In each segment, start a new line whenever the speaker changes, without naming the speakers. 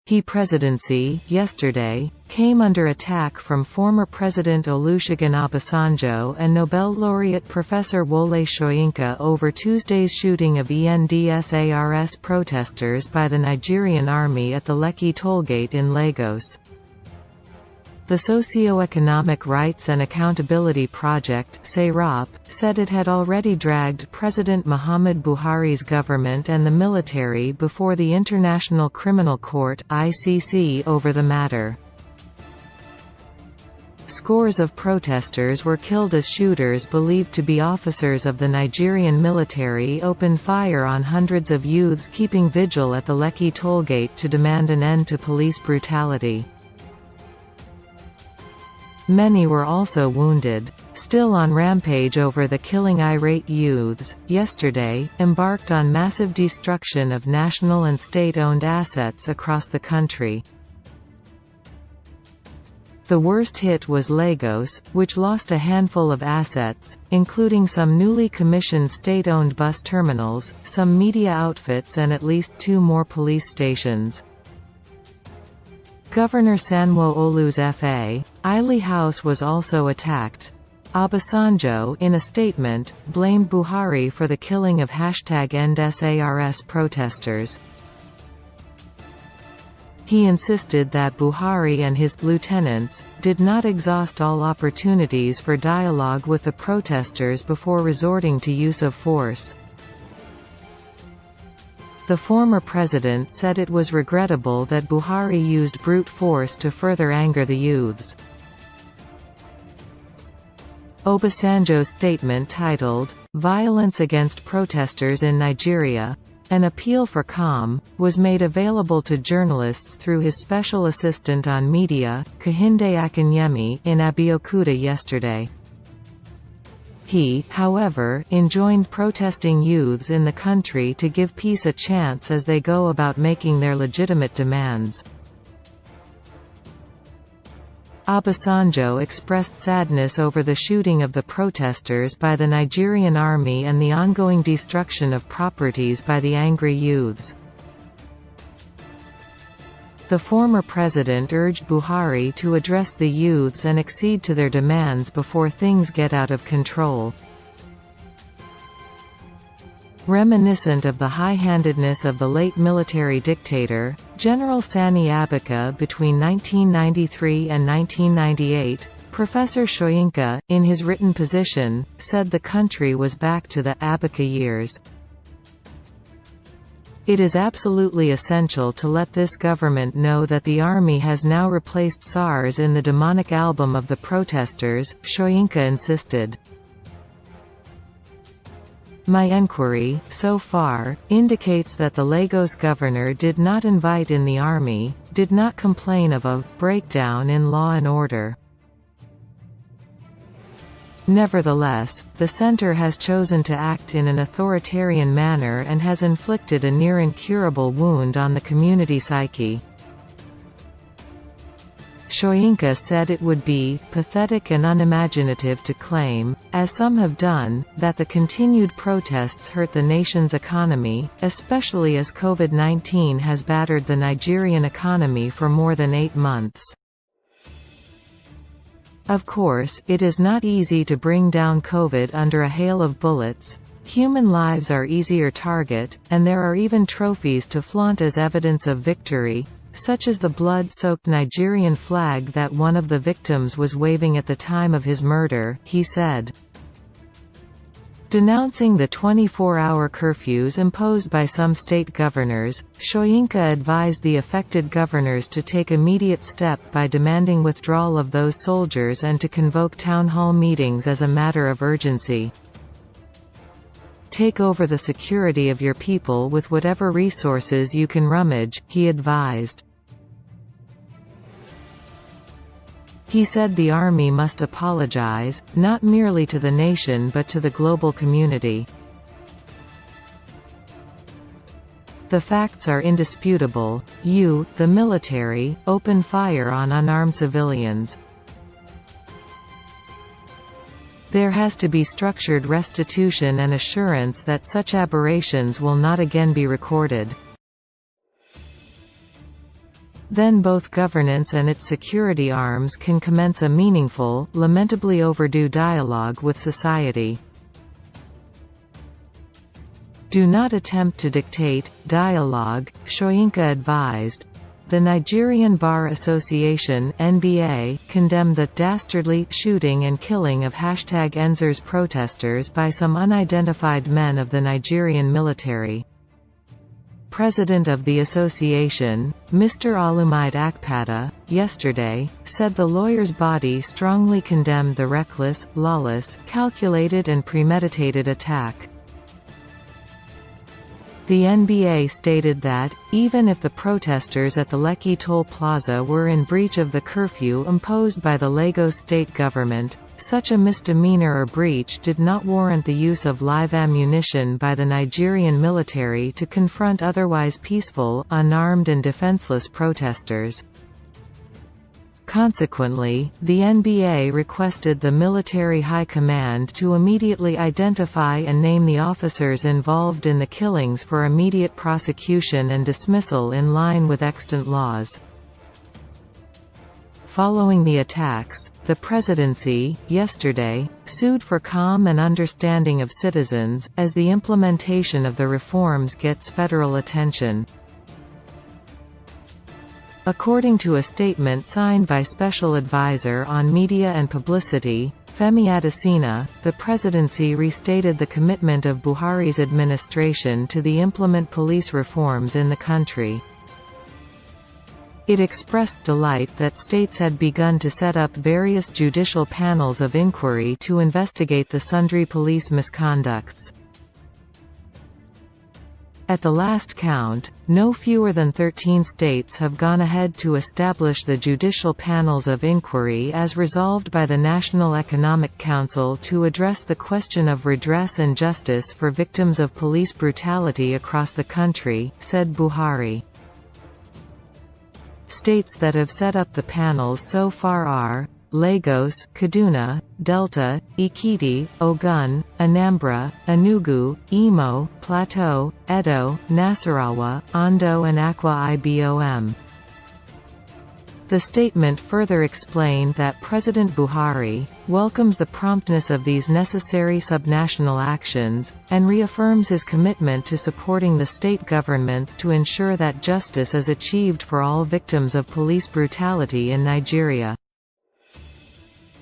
His presidency, yesterday, came under attack from former President Olusegun Obasanjo and Nobel laureate Professor Wole Soyinka over Tuesday's shooting of ENDSARS protesters by the Nigerian army at the Lekki tollgate in Lagos. The Socio-Economic Rights and Accountability Project (SERAP) said it had already dragged President Muhammadu Buhari's government and the military before the International Criminal Court (ICC) over the matter. Scores of protesters were killed as shooters believed to be officers of the Nigerian military opened fire on hundreds of youths keeping vigil at the Lekki tollgate to demand an end to police brutality. Many were also wounded. Still on rampage over the killing, irate youths, yesterday, embarked on massive destruction of national and state-owned assets across the country. The worst hit was Lagos, which lost a handful of assets, including some newly commissioned state-owned bus terminals, some media outfits and at least 2 more police stations. Governor Sanwo-Olu's Fa. Ile house was also attacked. Obasanjo, in a statement, blamed Buhari for the killing of #EndSARS protesters. He insisted that Buhari and his lieutenants did not exhaust all opportunities for dialogue with the protesters before resorting to use of force. The former president said it was regrettable that Buhari used brute force to further anger the youths. Obasanjo's statement titled, "Violence Against Protesters in Nigeria: An Appeal for Calm," was made available to journalists through his special assistant on media, Kehinde Akinyemi, in Abeokuta yesterday. He, however, enjoined protesting youths in the country to give peace a chance as they go about making their legitimate demands. Obasanjo expressed sadness over the shooting of the protesters by the Nigerian army and the ongoing destruction of properties by the angry youths. The former president urged Buhari to address the youths and accede to their demands before things get out of control. Reminiscent of the high-handedness of the late military dictator, General Sani Abacha between 1993 and 1998, Professor Soyinka, in his written position, said the country was back to the Abacha years. It is absolutely essential to let this government know that the army has now replaced SARS in the demonic album of the protesters, Soyinka insisted. My enquiry, so far, indicates that the Lagos governor did not invite in the army, did not complain of a breakdown in law and order. Nevertheless, the center has chosen to act in an authoritarian manner and has inflicted a near-incurable wound on the community psyche. Soyinka said it would be pathetic and unimaginative to claim, as some have done, that the continued protests hurt the nation's economy, especially as COVID-19 has battered the Nigerian economy for more than 8 months. Of course, it is not easy to bring down COVID under a hail of bullets. Human lives are easier target, and there are even trophies to flaunt as evidence of victory, such as the blood-soaked Nigerian flag that one of the victims was waving at the time of his murder, he said. Denouncing the 24-hour curfews imposed by some state governors, Soyinka advised the affected governors to take immediate step by demanding withdrawal of those soldiers and to convoke town hall meetings as a matter of urgency. Take over the security of your people with whatever resources you can rummage, he advised. He said the army must apologize, not merely to the nation but to the global community. The facts are indisputable. You, the military, open fire on unarmed civilians. There has to be structured restitution and assurance that such aberrations will not again be recorded. then both governance and its security arms can commence a meaningful, lamentably overdue dialogue with society. Do not attempt to dictate, dialogue, Soyinka advised. The Nigerian Bar Association (NBA) condemned the "dastardly" shooting and killing of #EndSARS protesters by some unidentified men of the Nigerian military. President of the association, Mr. Olumide Akpata, yesterday, said the lawyer's body strongly condemned the reckless, lawless, calculated and premeditated attack. The NBA stated that, even if the protesters at the Lekki toll plaza were in breach of the curfew imposed by the Lagos state government, such a misdemeanor or breach did not warrant the use of live ammunition by the Nigerian military to confront otherwise peaceful, unarmed and defenseless protesters. Consequently, the NBA requested the military high command to immediately identify and name the officers involved in the killings for immediate prosecution and dismissal in line with extant laws. Following the attacks, the presidency, yesterday, sued for calm and understanding of citizens, as the implementation of the reforms gets federal attention. According to a statement signed by Special Advisor on Media and Publicity, Femi Adesina, the presidency restated the commitment of Buhari's administration to implement police reforms in the country. It expressed delight that states had begun to set up various judicial panels of inquiry to investigate the sundry police misconducts. At the last count, no fewer than 13 states have gone ahead to establish the judicial panels of inquiry as resolved by the National Economic Council to address the question of redress and justice for victims of police brutality across the country, said Buhari. States that have set up the panels so far are Lagos, Kaduna, Delta, Ekiti, Ogun, Anambra, Enugu, Imo, Plateau, Edo, Nasarawa, Ondo and Akwa Ibom. The statement further explained that President Buhari welcomes the promptness of these necessary subnational actions, and reaffirms his commitment to supporting the state governments to ensure that justice is achieved for all victims of police brutality in Nigeria.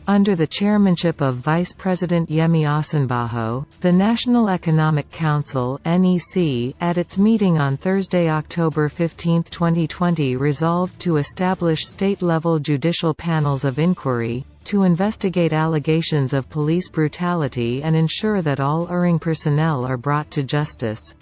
Under the chairmanship of Vice President Yemi Osinbajo, the National Economic Council (NEC), at its meeting on Thursday, October 15, 2020, resolved to establish state-level judicial panels of inquiry to investigate allegations of police brutality and ensure that all erring personnel are brought to justice.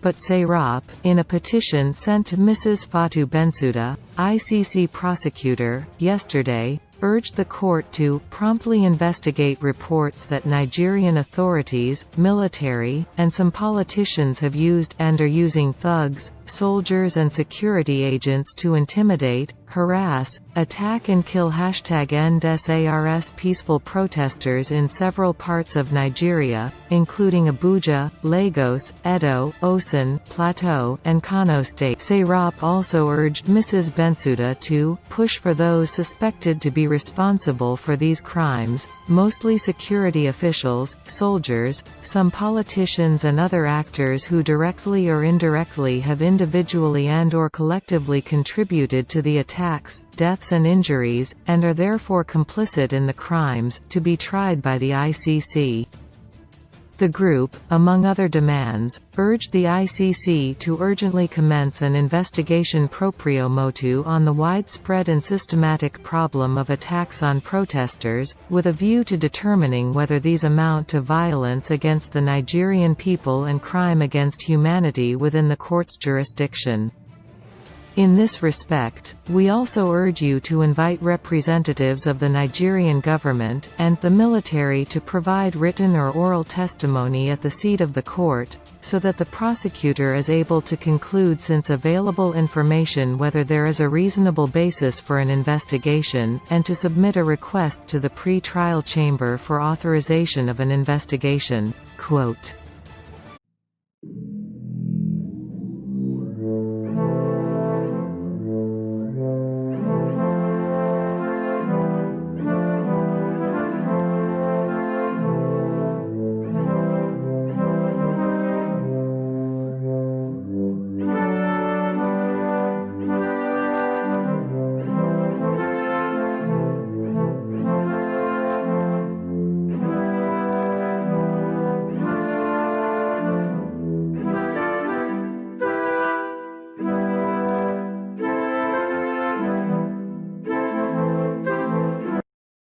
But SERAP, in a petition sent to Mrs. Fatou Bensouda, ICC prosecutor, yesterday, urged the court to promptly investigate reports that Nigerian authorities, military, and some politicians have used and are using thugs, soldiers and security agents to intimidate, harass, attack and kill #EndSARS peaceful protesters in several parts of Nigeria, including Abuja, Lagos, Edo, Osun, Plateau, and Kano State. SERAP also urged Mrs. Bensouda to push for those suspected to be responsible for these crimes, mostly security officials, soldiers, some politicians and other actors who directly or indirectly have individually and/or collectively contributed to the attacks, deaths and injuries, and are therefore complicit in the crimes, to be tried by the ICC. The group, among other demands, urged the ICC to urgently commence an investigation proprio motu on the widespread and systematic problem of attacks on protesters, with a view to determining whether these amount to violence against the Nigerian people and crime against humanity within the court's jurisdiction. In this respect, we also urge you to invite representatives of the Nigerian government, and the military to provide written or oral testimony at the seat of the court, so that the prosecutor is able to conclude since available information whether there is a reasonable basis for an investigation, and to submit a request to the pre-trial chamber for authorization of an investigation." Quote.